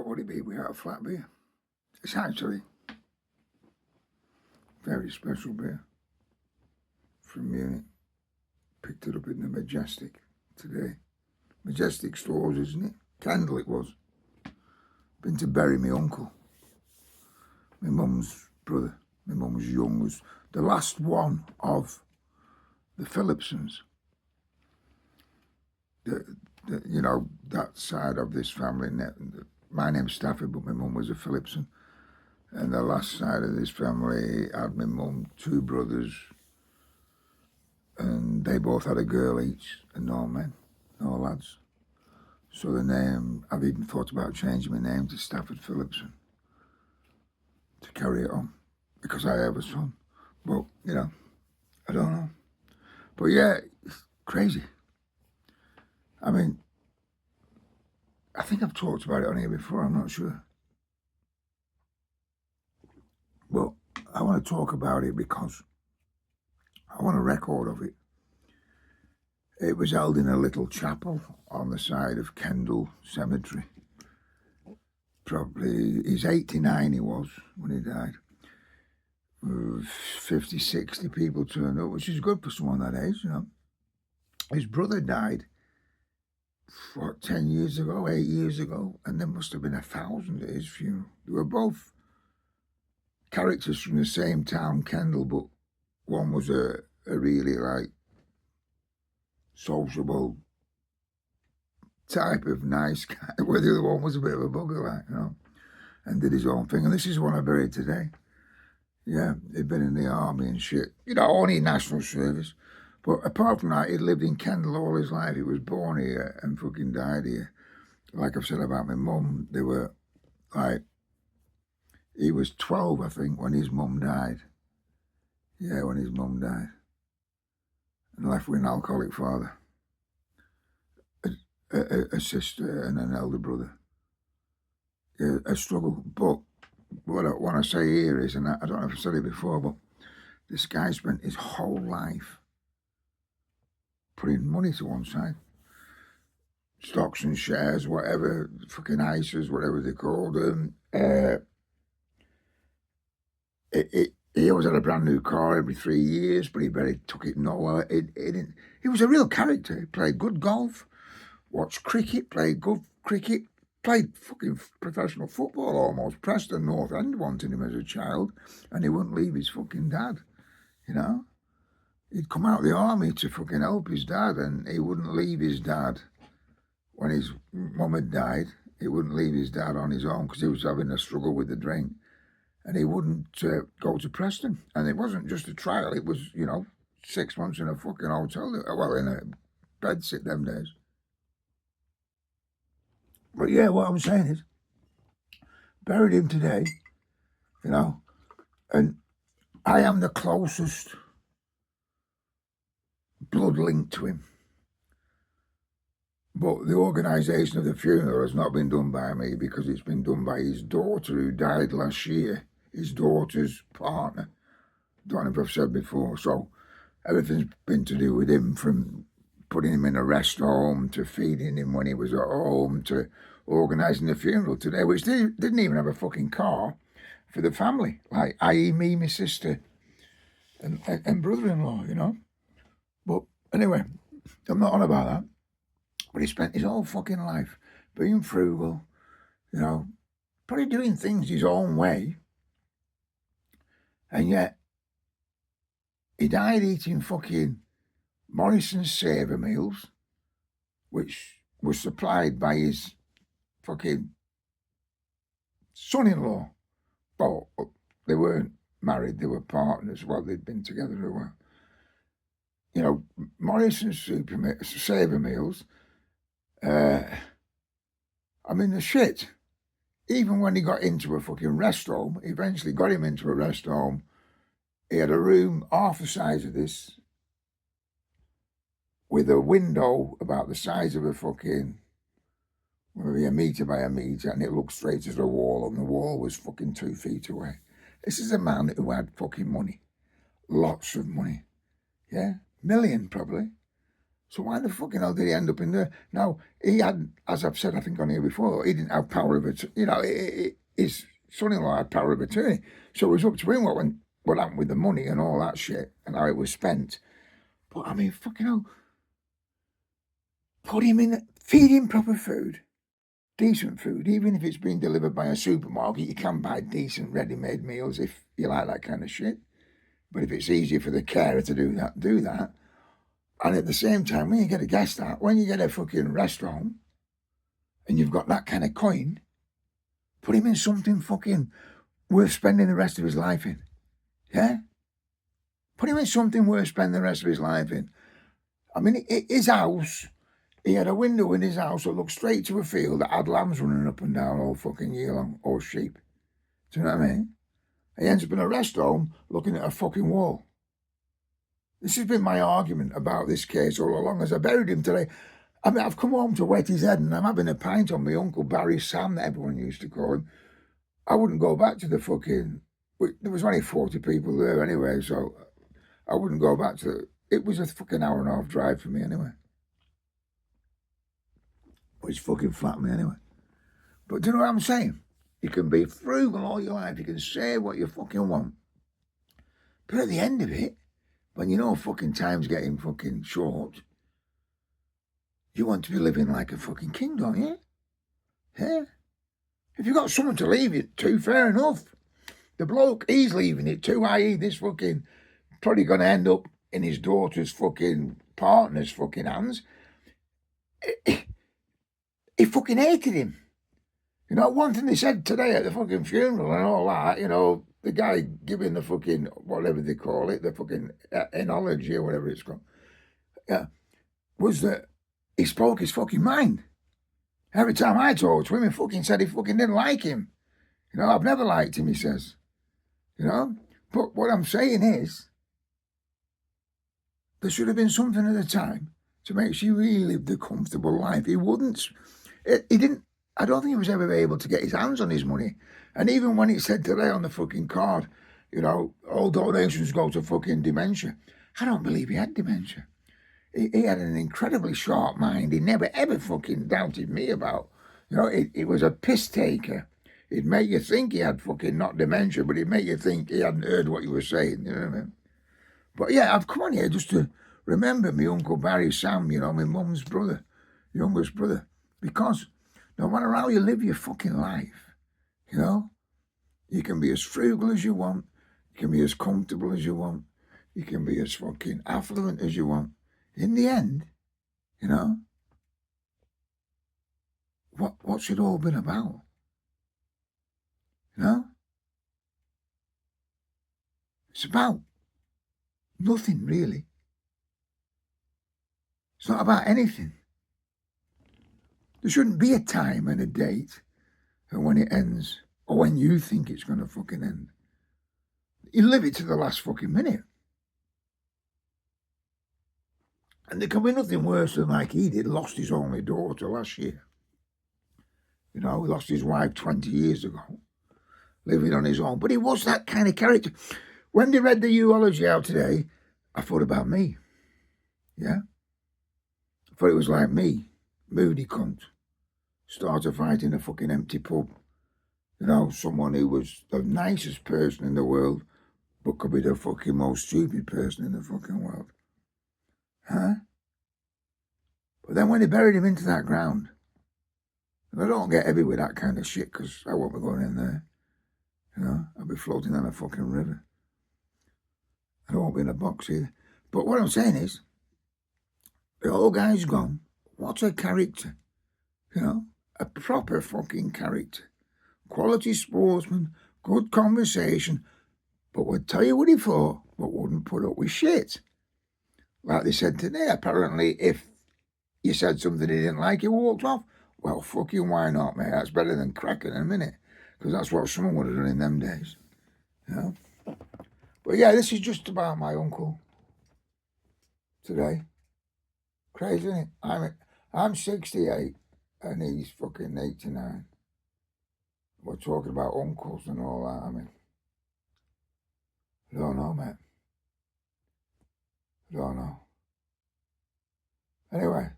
what would it be without a flat beer? It's actually very special beer from Munich. Picked it up in the Majestic today. Majestic stores, isn't it? Kendal it was. Been to bury my uncle. My mum's brother. My mum was young. Was the last one of the Philipsons. You know, that side of this family. My name's Stafford, but my mum was a Philipson. And the last side of this family had my mum, 2 brothers, and they both had a girl each, and no men, no lads. So the name, I've even thought about changing my name to Stafford Philipson to carry it on, because I have a son. But, you know, I don't know. But yeah, it's crazy. I mean, I think I've talked about it on here before, I'm not sure. But I want to talk about it because I want a record of it. It was held in a little chapel on the side of Kendal Cemetery. Probably, he's 89 he was when he died. 50, 60 people turned up, which is good for someone that age, you know. His brother died, 10 years ago, 8 years ago, and there must have been 1,000 at his funeral. They were both characters from the same town, Kendal, but one was a really, like, sociable type of nice guy, where the other one was a bit of a bugger, like, you know, and did his own thing. And this is one I buried today. Yeah, he'd been in the army and shit, you know, only national service. But apart from that, he'd lived in Kendal all his life. He was born here and fucking died here. Like I've said about my mum, they were like, he was 12, I think, when his mum died. Yeah, when his mum died. And left with an alcoholic father, a sister and an elder brother. Yeah, a struggle. But what I want to say here is, and I don't know if I've said it before, but this guy spent his whole life putting money to one side. Stocks and shares, whatever, fucking ISAs, whatever they called them. He always had a brand new car every 3 years, but he barely took it nowhere. He was a real character. He played good golf, watched cricket, played good cricket, played fucking professional football almost. Preston North End wanted him as a child, and he wouldn't leave his fucking dad, you know. He'd come out of the army to fucking help his dad, and he wouldn't leave his dad. When his mum had died, he wouldn't leave his dad on his own because he was having a struggle with the drink. And he wouldn't go to Preston. And it wasn't just a trial, it was, you know, 6 months in a fucking hotel, well, in a bed sit them days. But yeah, what I'm saying is, buried him today, you know, and I am the closest blood link to him. But the organisation of the funeral has not been done by me because it's been done by his daughter who died last year. His daughter's partner. Don't know if I've said before. So everything's been to do with him, from putting him in a rest home to feeding him when he was at home to organising the funeral today, which didn't even have a fucking car for the family, like i.e. me, my sister and brother-in-law, you know. But anyway, I'm not on about that. But he spent his whole fucking life being frugal, you know, probably doing things his own way. And yet, he died eating fucking Morrison's Savour meals, which was supplied by his fucking son-in-law. Well, they weren't married, they were partners. Well, they'd been together a while. You know, Morrison's Savour meals, I mean, the shit. Even when he got into a fucking rest home, eventually got him into a rest home, he had a room half the size of this, with a window about the size of a fucking, maybe a metre by a metre, and it looked straight at the wall, and the wall was fucking 2 feet away. This is a man who had fucking money. Lots of money. Yeah? Million, probably. So why the fucking hell did he end up in there? Now, he had, as I've said, I think on here before, he didn't have power of attorney. You know, his son-in-law had power of attorney. So it was up to him what happened with the money and all that shit and how it was spent. But I mean, fucking hell, put him in, feed him proper food, decent food. Even if it's being delivered by a supermarket, you can buy decent ready-made meals if you like that kind of shit. But if it's easier for the carer to do that, do that. And at the same time, when you get a guest out, when you get a fucking restaurant and you've got that kind of coin, put him in something fucking worth spending the rest of his life in. Yeah? Put him in something worth spending the rest of his life in. I mean, his house, he had a window in his house that looked straight to a field that had lambs running up and down all fucking year long, or sheep. Do you know what I mean? He ends up in a rest home looking at a fucking wall. This has been my argument about this case all along as I buried him today. I mean, I've come home to wet his head and I'm having a pint on my Uncle Barry Sam, that everyone used to call him. I wouldn't go back to the fucking... There was only 40 people there anyway, so I wouldn't go back to... It was a fucking hour and a half drive for me anyway. Which fucking flattened me anyway. But do you know what I'm saying? You can be frugal all your life. You can say what you fucking want. But at the end of it, when you know fucking time's getting fucking short, you want to be living like a fucking king, don't you? Yeah? If you've got someone to leave it to, fair enough. The bloke, he's leaving it to, i.e. this fucking, probably going to end up in his daughter's fucking partner's fucking hands. He fucking hated him. You know, one thing they said today at the fucking funeral and all that, you know, the guy giving the fucking, whatever they call it, the fucking enology or whatever it's called, was that he spoke his fucking mind. Every time I talked to him, he fucking said he fucking didn't like him. You know, I've never liked him, he says. You know? But what I'm saying is, there should have been something at the time to make sure he lived a comfortable life. He wouldn't. He didn't. I don't think he was ever able to get his hands on his money. And even when it said today on the fucking card, you know, all donations go to fucking dementia, I don't believe he had dementia. He had an incredibly sharp mind. He never ever fucking doubted me about, you know, it was a piss taker. It'd make you think he had fucking not dementia, but it'd make you think he hadn't heard what you were saying, you know what I mean? But yeah, I've come on here just to remember my Uncle Barry Sam, you know, my mum's brother, youngest brother, because no matter how you live your fucking life, you know, you can be as frugal as you want, you can be as comfortable as you want, you can be as fucking affluent as you want. In the end, you know, what's it all been about? You know? It's about nothing, really. It's not about anything. There shouldn't be a time and a date and when it ends or when you think it's going to fucking end. You live it to the last fucking minute. And there can be nothing worse than like he did, lost his only daughter last year. You know, he lost his wife 20 years ago, living on his own. But he was that kind of character. When they read the eulogy out today, I thought about me. Yeah? I thought it was like me, moody cunt. Start a fight in a fucking empty pub. You know, someone who was the nicest person in the world, but could be the fucking most stupid person in the fucking world. Huh? But then when they buried him into that ground, and I don't get heavy with that kind of shit because I won't be going in there. You know, I'll be floating on a fucking river. I won't be in a box either. But what I'm saying is, the old guy's gone. What a character. You know, a proper fucking character. Quality sportsman, good conversation, but would tell you what he thought, but wouldn't put up with shit. Like they said today, apparently if you said something he didn't like, he walked off. Well, fucking why not, mate? That's better than cracking in a minute, because that's what someone would have done in them days. You know? But yeah, this is just about my uncle today. Crazy, isn't it? I'm 68 and he's fucking 89. We're talking about uncles and all that. I mean, I don't know, mate. I don't know. Anyway,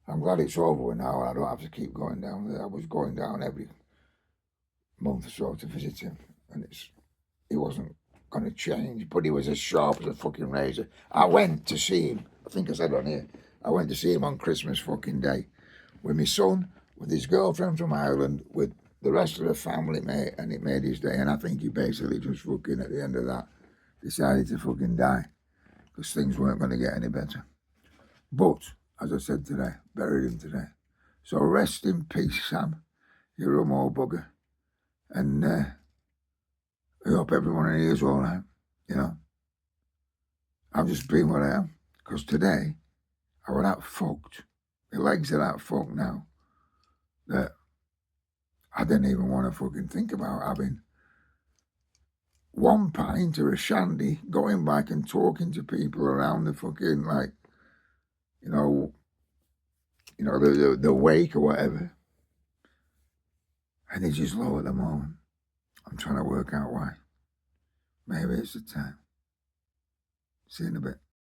I'm glad it's over now. I don't have to keep going down there. I was going down every month or so to visit him, and he wasn't going to change, but he was as sharp as a fucking razor. I went to see him. I think I said on here. I went to see him on Christmas fucking Day with my son, with his girlfriend from Ireland, with the rest of the family, mate, and it made his day. And I think he basically just fucking, at the end of that, decided to fucking die because things weren't going to get any better. But, as I said today, buried him today. So rest in peace, Sam. You're a more bugger. And I hope everyone in here is all right. You know, I'm just being what I am. Because today, I was that fucked. My legs are that fucked now that I didn't even want to fucking think about having one pint or a shandy, going back and talking to people around the fucking, like, the wake or whatever. And it's just low at the moment. I'm trying to work out why. Maybe it's the time. See you in a bit.